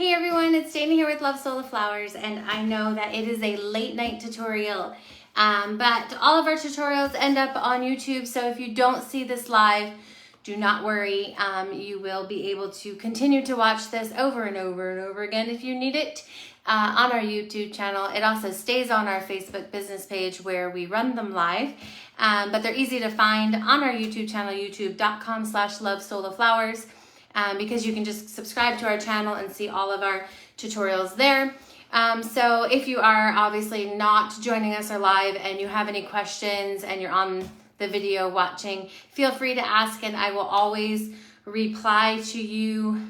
Hey everyone, it's Dana here with Love Sola Flowers, and I know that it is a late night tutorial, but all of our tutorials end up on YouTube, so if you don't see this live, do not worry. You will be able to continue to watch this over and over and over again if you need it on our YouTube channel. It also stays on our Facebook business page where we run them live, but they're easy to find on our YouTube channel, youtube.com/lovesolaflowers. Because you can just subscribe to our channel and see all of our tutorials there. So if you are obviously not joining us or live and you have any questions and you're on the video watching, feel free to ask and I will always reply to you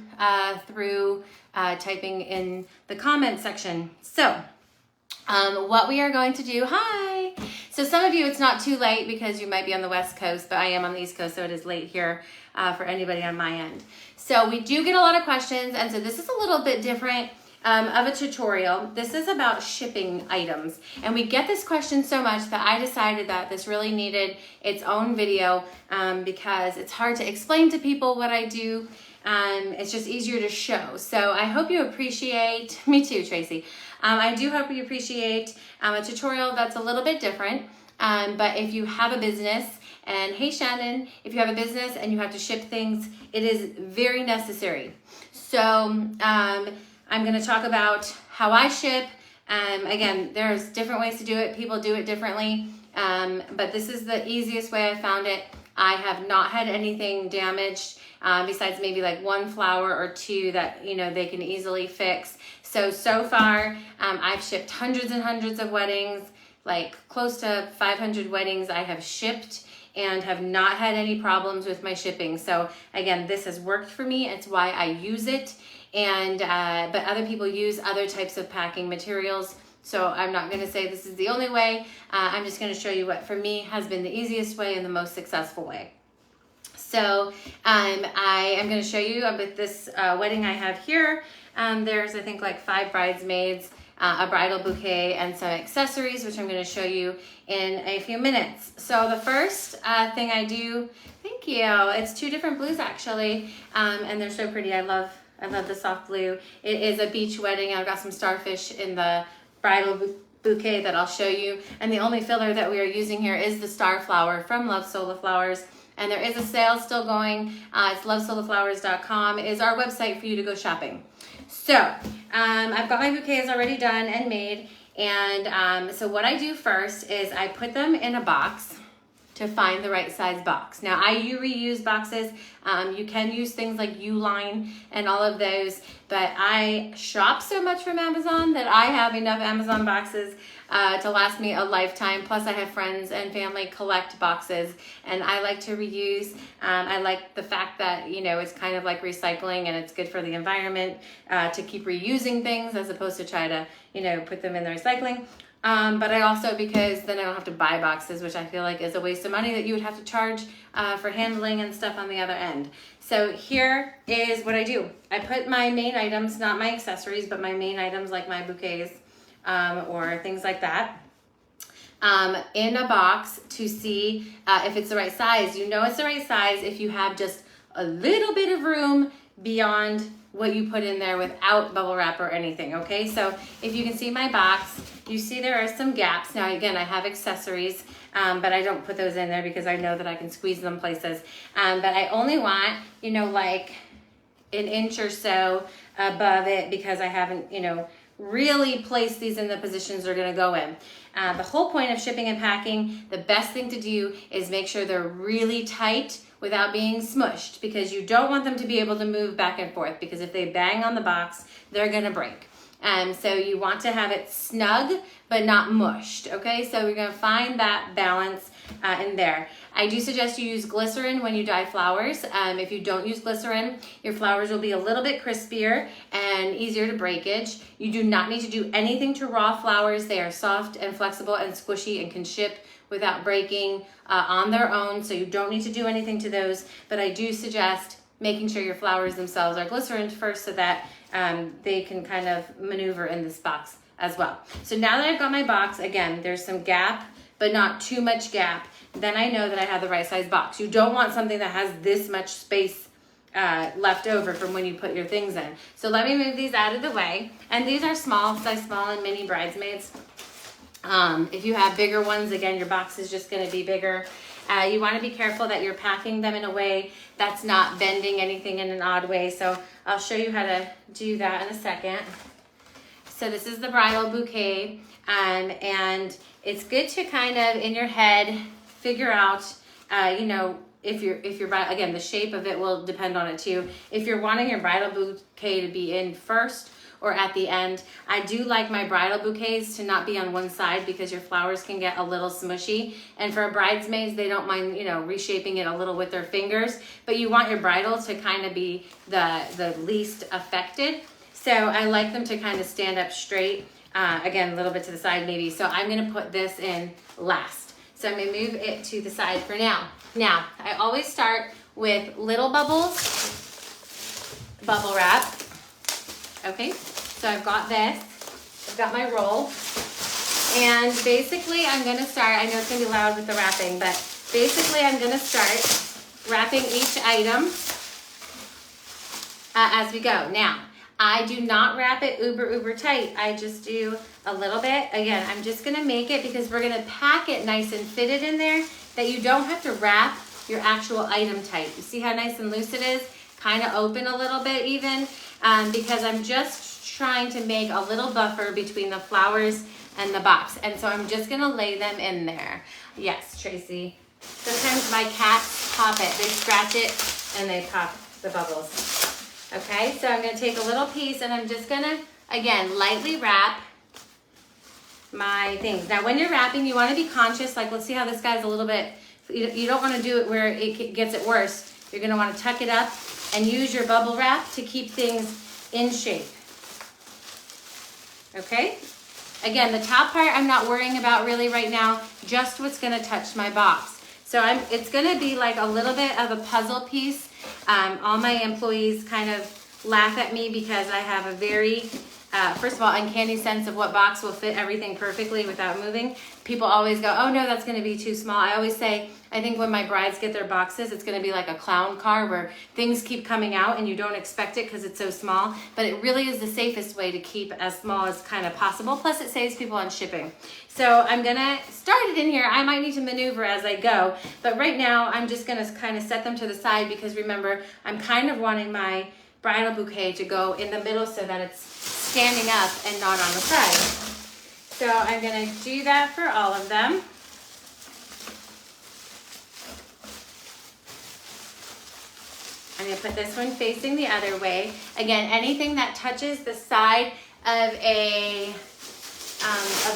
through typing in the comment section. So what we are going to do, hi! So some of you, it's not too late because you might be on the West Coast, but I am on the East Coast, so it is late here for anybody on my end. So we do get a lot of questions, and so this is a little bit different of a tutorial. This is about shipping items, and we get this question so much that I decided that this really needed its own video because it's hard to explain to people what I do. It's just easier to show. So I hope you appreciate, me too, Tracy. I do hope you appreciate a tutorial that's a little bit different, but if you have a business, and hey Shannon, if you have a business and you have to ship things, it is very necessary. So I'm going to talk about how I ship. Again, there's different ways to do it. People do it differently, but this is the easiest way I found it. I have not had anything damaged besides maybe like one flower or two that they can easily fix. So far I've shipped hundreds and hundreds of weddings, like close to 500 weddings I have shipped, and have not had any problems with my shipping. So again, this has worked for me. It's why I use it. And but other people use other types of packing materials. So I'm not going to say this is the only way. I'm just going to show you what for me has been the easiest way and the most successful way. So I am going to show you with this wedding I have here. There's I think like 5 bridesmaids, a bridal bouquet, and some accessories, which I'm going to show you in a few minutes. So the first thing I do, thank you, it's 2 different blues actually, and they're so pretty. I love the soft blue. It is a beach wedding. I've got some starfish in the bridal bouquet that I'll show you, and the only filler that we are using here is the star flower from Love Sola Flowers. And there is a sale still going. It's lovesolaflowers.com is our website for you to go shopping. So I've got my bouquets already done and made, and so what I do first is I put them in a box to find the right size box. Now I reuse boxes. You can use things like Uline and all of those, but I shop so much from Amazon that I have enough Amazon boxes to last me a lifetime. Plus I have friends and family collect boxes, and I like to reuse. I like the fact that it's kind of like recycling, and it's good for the environment to keep reusing things as opposed to try to put them in the recycling. But I also, because then I don't have to buy boxes, which I feel like is a waste of money that you would have to charge for handling and stuff on the other end. So here is what I do. I put my main items, not my accessories, but my main items like my bouquets or things like that, in a box to see if it's the right size. You know it's the right size if you have just a little bit of room beyond what you put in there without bubble wrap or anything, okay? So if you can see my box, you see there are some gaps. Now again, I have accessories, but I don't put those in there because I know that I can squeeze them places. But I only want, like an inch or so above it because I haven't, really placed these in the positions they're gonna go in. The whole point of shipping and packing, the best thing to do is make sure they're really tight without being smushed, because you don't want them to be able to move back and forth, because if they bang on the box, they're gonna break. So you want to have it snug, but not mushed, okay? So we're gonna find that balance in there. I do suggest you use glycerin when you dye flowers. If you don't use glycerin, your flowers will be a little bit crispier and easier to breakage. You do not need to do anything to raw flowers. They are soft and flexible and squishy and can ship without breaking on their own, so you don't need to do anything to those, but I do suggest making sure your flowers themselves are glycerin first so that they can kind of maneuver in this box as well. So now that I've got my box, again, there's some gap, but not too much gap, then I know that I have the right size box. You don't want something that has this much space left over from when you put your things in. So let me move these out of the way. And these are small, size small and mini bridesmaids. If you have bigger ones, again, your box is just going to be bigger. You want to be careful that you're packing them in a way that's not bending anything in an odd way. So I'll show you how to do that in a second. So this is the bridal bouquet, and it's good to kind of in your head figure out, you know, if you're again, the shape of it will depend on it too. If you're wanting your bridal bouquet to be in first or at the end, I do like my bridal bouquets to not be on one side because your flowers can get a little smushy. And for bridesmaids, they don't mind, you know, reshaping it a little with their fingers, but you want your bridal to kind of be the least affected. So I like them to kind of stand up straight, again, a little bit to the side maybe. So I'm gonna put this in last. So I'm gonna move it to the side for now. Now, I always start with little bubbles, bubble wrap. Okay, so I've got this, I've got my roll. And basically I'm gonna start, I know it's gonna be loud with the wrapping, but basically I'm gonna start wrapping each item as we go. Now, I do not wrap it uber tight. I just do a little bit. Again, I'm just gonna make it because we're gonna pack it nice and fit it in there that you don't have to wrap your actual item tight. You see how nice and loose it is? Kind of open a little bit even, because I'm just trying to make a little buffer between the flowers and the box. And so I'm just gonna lay them in there. Yes, Tracy. Sometimes my cats pop it. They scratch it and they pop the bubbles. Okay, so I'm gonna take a little piece and I'm just gonna, again, lightly wrap my things. Now when you're wrapping, you wanna be conscious, like let's see how this guy's a little bit, you don't wanna do it where it gets it worse. You're gonna wanna tuck it up and use your bubble wrap to keep things in shape. Okay? Again, the top part I'm not worrying about really right now, just what's gonna touch my box. So it's gonna be like a little bit of a puzzle piece. All my employees kind of laugh at me because I have a very, first of all, uncanny sense of what box will fit everything perfectly without moving. People always go, oh no, that's gonna be too small. I always say, I think when my brides get their boxes, it's gonna be like a clown car where things keep coming out and you don't expect it because it's so small, but it really is the safest way to keep as small as kind of possible. Plus it saves people on shipping. So I'm gonna start it in here. I might need to maneuver as I go, but right now I'm just gonna kind of set them to the side because remember, I'm kind of wanting my bridal bouquet to go in the middle so that it's standing up and not on the side. So I'm gonna do that for all of them. I'm gonna put this one facing the other way. Again, anything that touches the side of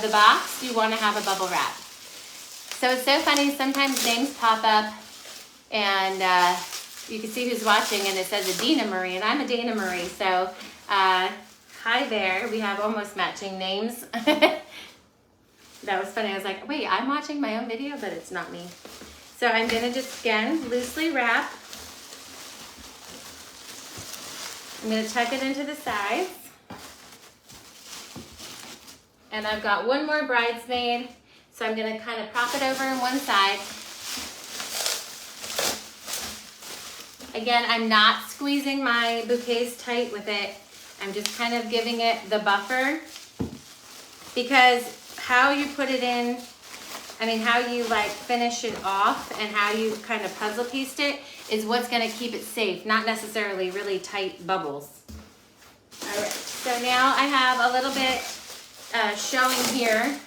the box, you wanna have a bubble wrap. So it's so funny, sometimes names pop up and you can see who's watching and it says Adina Marie, and I'm Adina Marie. So hi there, we have almost matching names. That was funny, I was like, wait, I'm watching my own video, but it's not me. So I'm gonna just, again, loosely wrap. I'm gonna tuck it into the sides. And I've got one more bridesmaid, so I'm gonna kind of prop it over on one side. Again, I'm not squeezing my bouquets tight with it. I'm just kind of giving it the buffer because how you put it in, I mean, how you like finish it off and how you kind of puzzle pieced it is what's gonna keep it safe, not necessarily really tight bubbles. All right, so now I have a little bit showing here.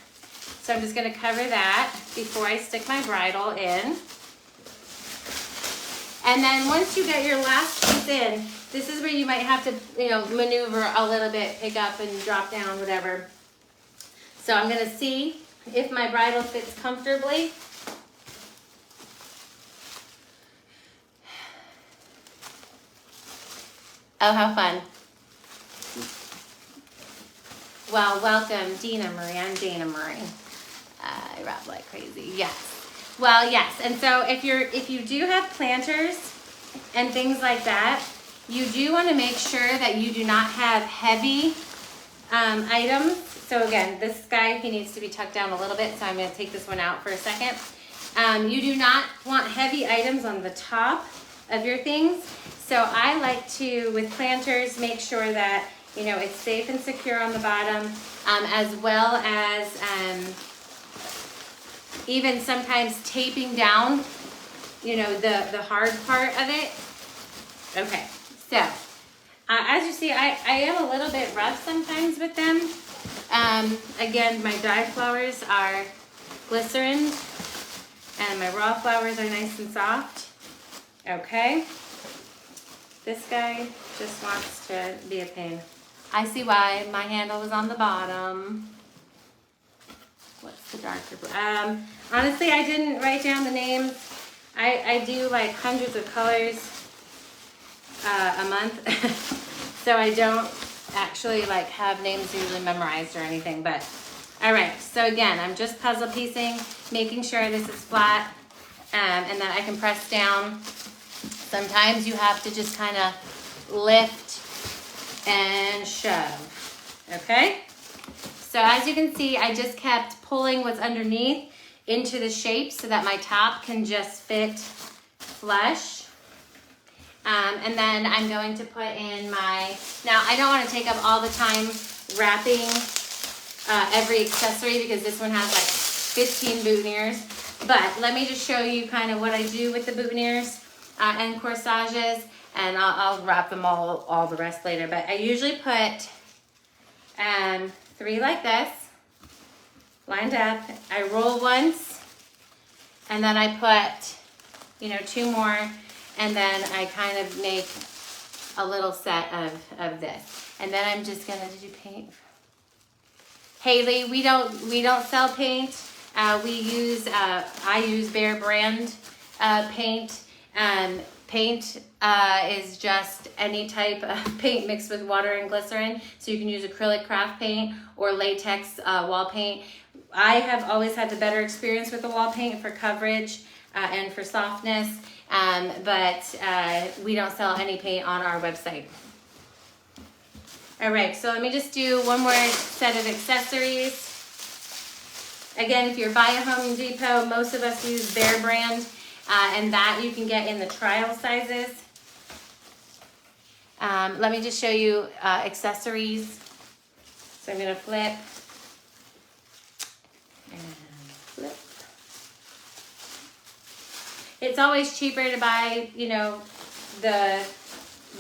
So I'm just gonna cover that before I stick my bridal in. And then once you get your last piece in, this is where you might have to, you know, maneuver a little bit, pick up and drop down, whatever. So I'm gonna see if my bridal fits comfortably. Oh, how fun. Well, welcome, Dina Marie. I'm Dana Marie. I rap like crazy, yes. Well, yes, and so if you do have planters and things like that, you do want to make sure that you do not have heavy items. So again, this guy, he needs to be tucked down a little bit, so I'm going to take this one out for a second. You do not want heavy items on the top of your things. So I like to, with planters, make sure that, you know, it's safe and secure on the bottom, as well as even sometimes taping down, you know, the hard part of it. Okay, so as you see, I am a little bit rough sometimes with them. Again, my dye flowers are glycerin, and my raw flowers are nice and soft. Okay, this guy just wants to be a pain. I see why my handle was on the bottom. What's the darker blue? Honestly, I didn't write down the names. I do like hundreds of colors a month, so I don't actually like have names usually memorized or anything. But all right, so again, I'm just puzzle piecing, making sure this is flat, and that I can press down. Sometimes you have to just kind of lift and shove. Okay, so as you can see, I just kept pulling what's underneath into the shape so that my top can just fit flush. And then I'm going to put in my, now I don't want to take up all the time wrapping every accessory because this one has like 15 boutonnieres. But let me just show you kind of what I do with the boutonnieres and corsages, and I'll wrap them all the rest later. But I usually put 3 like this, lined up. I roll once, and then I put, you know, 2 more, and then I kind of make a little set of this. And then I'm just gonna, did you paint? Haley, we don't sell paint. I use Behr brand paint. Paint is just any type of paint mixed with water and glycerin. So you can use acrylic craft paint or latex wall paint. I have always had the better experience with the wall paint for coverage and for softness, but we don't sell any paint on our website. All right, so let me just do one more set of accessories. Again, if you're by a Home Depot, most of us use Behr brand, and that you can get in the trial sizes. Let me just show you accessories. So I'm gonna flip and flip. It's always cheaper to buy, you know, the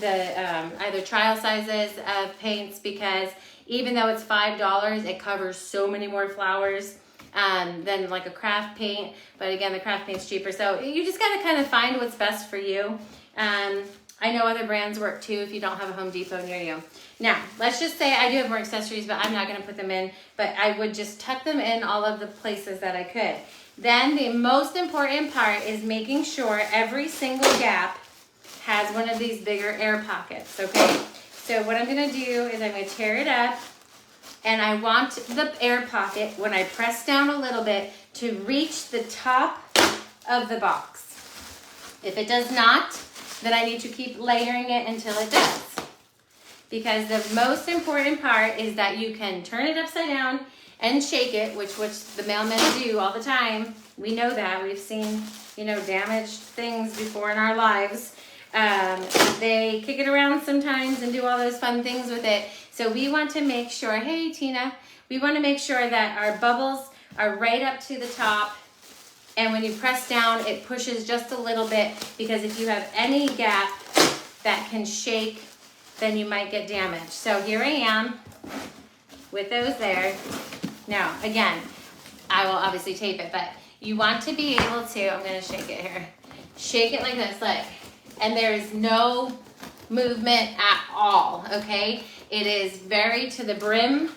either trial sizes of paints, because even though it's $5, it covers so many more flowers than like a craft paint. But again, the craft paint's cheaper, so you just gotta kind of find what's best for you. I know other brands work too if you don't have a Home Depot near you. Now, let's just say I do have more accessories, but I'm not gonna put them in, but I would just tuck them in all of the places that I could. Then the most important part is making sure every single gap has one of these bigger air pockets, okay? So what I'm gonna do is I'm gonna tear it up, and I want the air pocket, when I press down a little bit, to reach the top of the box. If it does not, then I need to keep layering it until it does. Because the most important part is that you can turn it upside down and shake it, which the mailmen do all the time. We know that. We've seen, you know, damaged things before in our lives. They kick it around sometimes and do all those fun things with it. So we want to make sure, hey Tina, we want to make sure that our bubbles are right up to the top. And when you press down, it pushes just a little bit, because if you have any gap that can shake, then you might get damaged. So here I am with those there. Now, again, I will obviously tape it, but you want to be able to, I'm gonna shake it here. Shake it like this, look. And there is no movement at all, okay? It is very to the brim,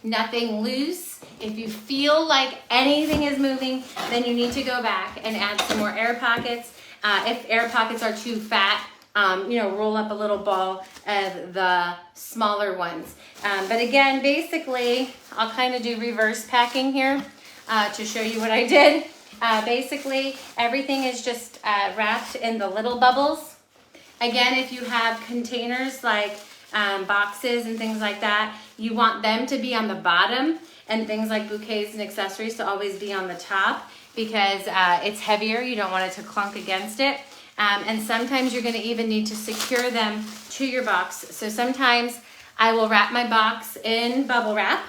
nothing loose. If you feel like anything is moving, then you need to go back and add some more air pockets. If air pockets are too fat, you know, roll up a little ball of the smaller ones. But again, basically, I'll kind of do reverse packing here to show you what I did. Basically, everything is just wrapped in the little bubbles. Again, if you have containers like boxes and things like that, you want them to be on the bottom, and things like bouquets and accessories to always be on the top, because it's heavier. You don't want it to clunk against it. And sometimes you're going to even need to secure them to your box. So sometimes I will wrap my box in bubble wrap,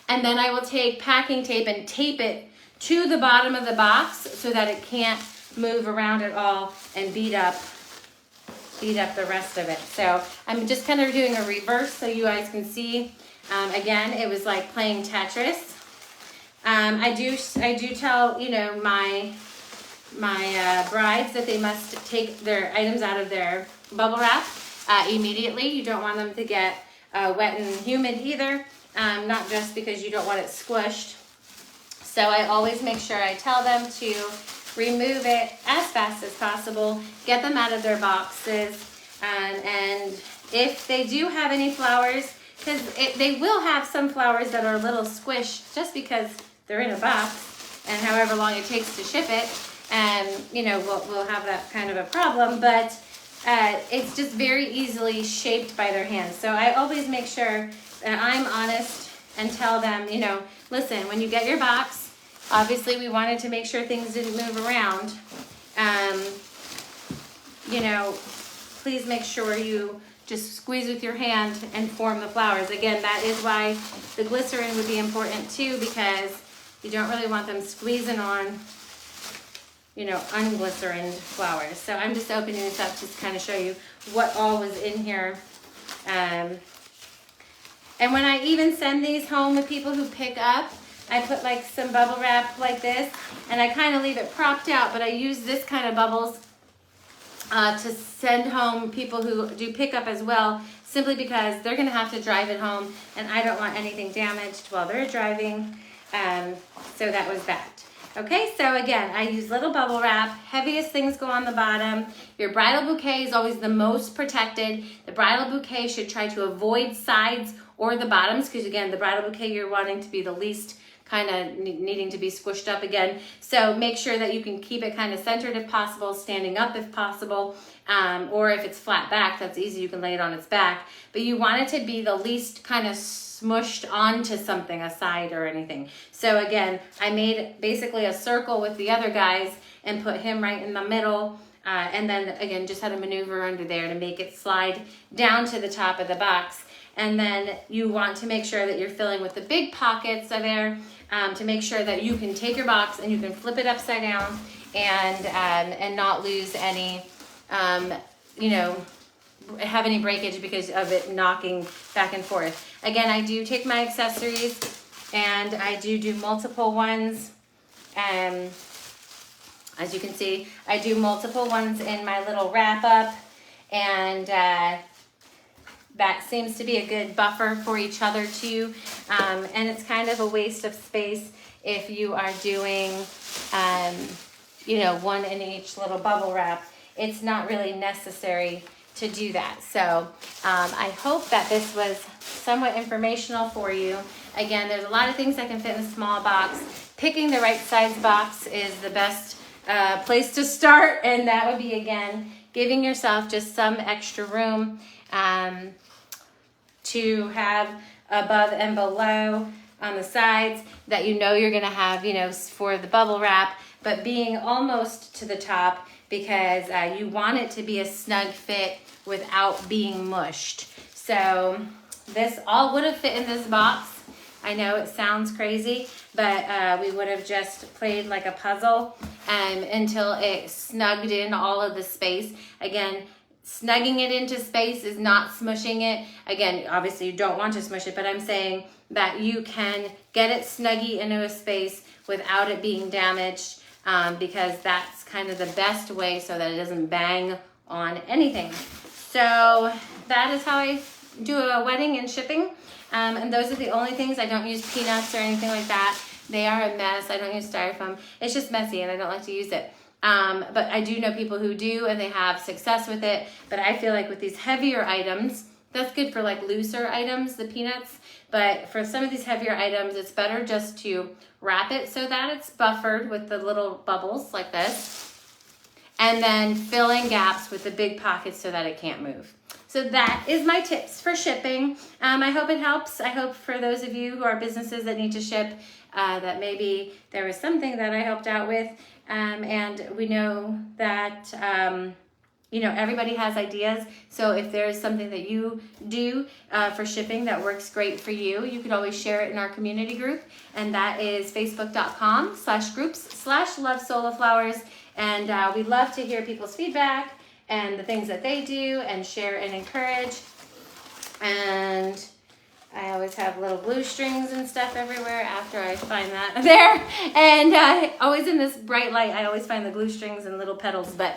and then I will take packing tape and tape it to the bottom of the box so that it can't move around at all and beat up the rest of it. So I'm just kind of doing a reverse so you guys can see. Again, it was like playing Tetris. I do tell, you know, my brides that they must take their items out of their bubble wrap immediately. You don't want them to get wet and humid either, not just because you don't want it squished. So I always make sure I tell them to remove it as fast as possible, get them out of their boxes, and if they do have any flowers, because they will have some flowers that are a little squished just because they're in a box, and however long it takes to ship it, and you know, we'll have that kind of a problem, but it's just very easily shaped by their hands. So I always make sure that I'm honest and tell them, you know, listen, when you get your box, obviously we wanted to make sure things didn't move around. You know, please make sure you just squeeze with your hand and form the flowers. Again, that is why the glycerin would be important too, because you don't really want them squeezing on, you know, unglycerined flowers. So I'm just opening this up to kind of show you what all was in here. And when I even send these home with people who pick up, I put like some bubble wrap like this, and I kind of leave it propped out, but I use this kind of bubbles to send home people who do pick up as well, simply because they're going to have to drive it home, and I don't want anything damaged while they're driving. So that was that. Okay, so again, I use little bubble wrap. Heaviest things go on the bottom. Your bridal bouquet is always the most protected. The bridal bouquet should try to avoid sides or the bottoms, because again, the bridal bouquet you're wanting to be the least kind of needing to be squished up again. So make sure that you can keep it kind of centered if possible, standing up if possible, or if it's flat back, that's easy, you can lay it on its back. But you want it to be the least kind of smushed onto something, a side or anything. So again, I made basically a circle with the other guys and put him right in the middle. And then again, just had a maneuver under there to make it slide down to the top of the box. And then you want to make sure that you're filling with the big pockets are there, to make sure that you can take your box and you can flip it upside down and not lose any, you know, have any breakage because of it knocking back and forth. Again, I do take my accessories and I do multiple ones. As you can see, I do multiple ones in my little wrap up, and that seems to be a good buffer for each other too. And it's kind of a waste of space if you are doing, you know, one in each little bubble wrap. It's not really necessary to do that. So I hope that this was somewhat informational for you. Again, there's a lot of things that can fit in a small box. Picking the right size box is the best place to start, and that would be, again, giving yourself just some extra room to have above and below on the sides that you know you're gonna have, you know, for the bubble wrap, but being almost to the top because you want it to be a snug fit without being mushed. So this all would have fit in this box. I know it sounds crazy, but we would have just played like a puzzle until it snugged in all of the space. Again, snugging it into space is not smushing it. Again, obviously you don't want to smush it, but I'm saying that you can get it snuggy into a space without it being damaged, because that's kind of the best way so that it doesn't bang on anything. So that is how I do a wedding and shipping. And those are the only things. I don't use peanuts or anything like that. They are a mess. I don't use styrofoam. It's just messy and I don't like to use it. But I do know people who do and they have success with it. But I feel like with these heavier items, that's good for like looser items, the peanuts. But for some of these heavier items, it's better just to wrap it so that it's buffered with the little bubbles like this. And then fill in gaps with the big pockets so that it can't move. So that is my tips for shipping. I hope it helps. I hope for those of you who are businesses that need to ship, that maybe there was something that I helped out with. And we know that, you know, everybody has ideas. So if there's something that you do for shipping that works great for you, you could always share it in our community group. And that is facebook.com/groups/lovesoloflowers. And we love to hear people's feedback and the things that they do and share and encourage. And I always have little blue strings and stuff everywhere after I find that there. And always in this bright light, I always find the glue strings and little petals. But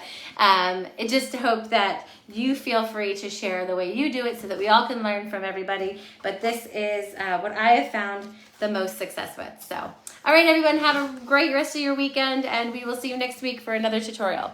it just to hope that you feel free to share the way you do it so that we all can learn from everybody. But this is what I have found the most success with. So, all right, everyone, have a great rest of your weekend, and we will see you next week for another tutorial.